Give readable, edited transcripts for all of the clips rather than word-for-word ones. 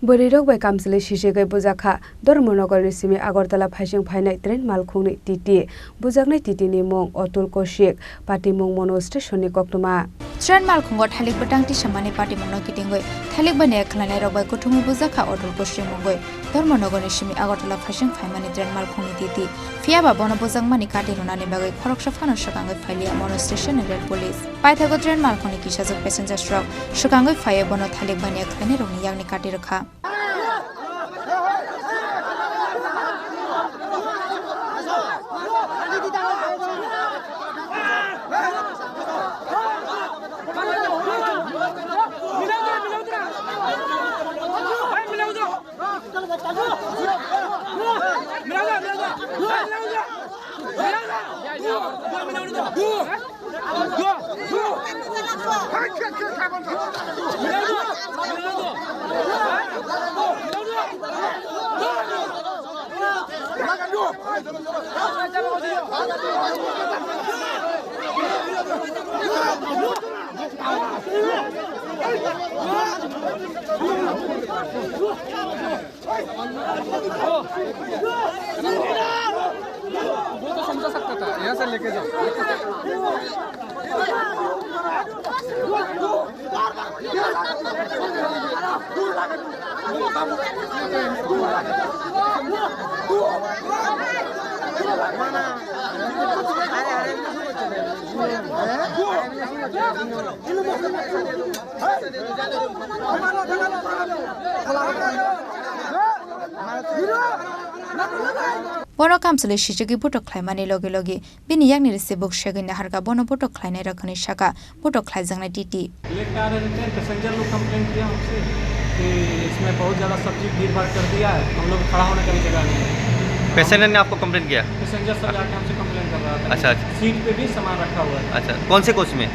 Borirok by Kamsili Shishigay Buzaka, Dormonogor Simi Agortala Pashing Pine Train Malkuni Titi, Buzakne Titini Mong, Otul Koshik, Pati Mong Mono Station Koktuma. Train Malkungot Halik Batang Tishamani Party Monokitingway, Halik Bane Clanero by Kutumu Buzaka Otul Koshim Mongway, Dormonogor Shimi Agortala Pashing Pine Train Malkuni Titi, Fiaba Bonabozang Manikati Runani Bagay, Korokshafano Shakanga Filia Mono Station and Red Police. Pythago Train Malkuni Kishas of passenger stroke, Shakango Fire Bonot Halik Bane Clanero Yanikati Raka. वो तो समझा सकता था यहाँ से लेके जाओ Bono Kamsili Shishigi Buto Claimani Logi Logi, Bini Yang Nisi Book Shagin Harga Bono Buto Kleine Rakani Shaka, Buto Klaizang Titi. Passenger लोग कंप्लेंट किया हमसे कि इसमें बहुत ज़्यादा सब्जी भीड़ भाड़ कर दिया है, हम लोग खड़ा होने का भी जगह नहीं है। पैसेंजर ने आपको कंप्लेंट किया? पैसेंजर सब जाके हमसे कंप्लेंट कर रहा था। अच्छा, सीट पे भी सामान रखा हुआ है। अच्छा, कौन से कोच में?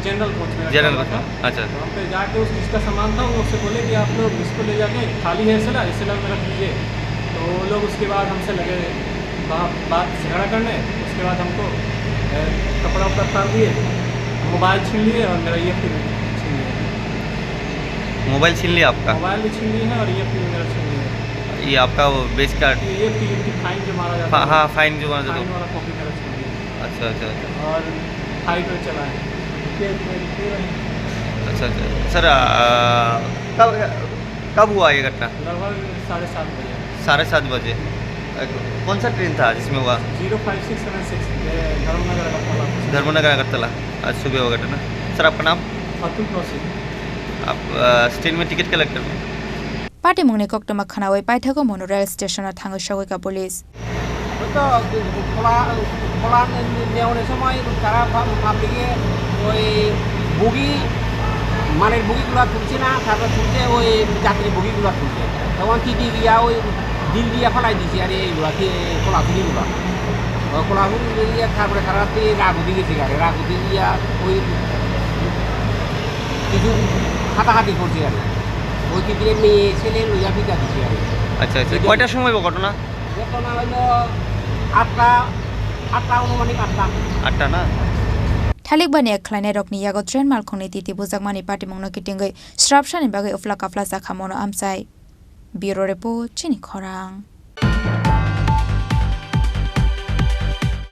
जनरल कोच में। जनरल कोच में। अच्छा, तो हम पे जाके जिसका सामान था वो उससे बोले कि आप लोग इसको ले जाके खाली है इसला में रख दीजिए। तो वो लोग उसके बाद हमसे लगे बात झगड़ा करने। उसके बाद हमको कपड़ा उपड़ा उतार दिए, मोबाइल छीन लिए और मेरा ये फिर छीन लिया। मोबाइल छीन लिया आपका? मोबाइल भी छीन लिए हैं और ये फिर मेरा छीन लिया। ये आपका वो बेस कार्ड? ये फाइन जो मारा जाता है। हाँ, फाइन जो मारा जाता है वाला कॉपी मेरा छीन लिया। अच्छा अच्छा और फाइट में चला है। अच्छा अच्छा सर, कब हुआ ये घटना? लगभग 7:30 बजे। 7:30 बजे। कौन सा ट्रेन था जिसमें हुआ? 05676 धर्मनगर अगरतला। आज सुबह हुआ घटना। सर आपका नाम? अतुल कौशिक। आप स्टेशन में टिकट कलेक्टर में? Party Mungni Koktoma Khanaway Pythago Monorail Station at Tango Shawika Police. মানের বগিগুলো তুলছে না, তারপর তুলছে ওই যাত্রী বগিগুলো তুলছে, তখন টিটি গিয়া ওই দিল দিয়ে ফেলাই দিয়েছি। আর এইগুলাকে কোলাকুলিগুলো দিয়ে তারপরে সারা রাত্রে রাগুদি গেছে, গাড়ি রাগুদি গিয়া ওই কিছু হাতাহাতি করছে আর ওই টিটির মেয়ে ছেলে লইয়া পিতা দিচ্ছে আর। আচ্ছা আচ্ছা, কয়টার সময় ঘটনা? ঘটনা হলো 8টা অনুমানিক 8টা না? Halik Bane Kleine Rockni Yago Train Malkuni Titi Buzakmani Party Monokitingay, Strapshan in Bagay of La Kafla Sakamono Amsai. Bureau Report, Chini Korang.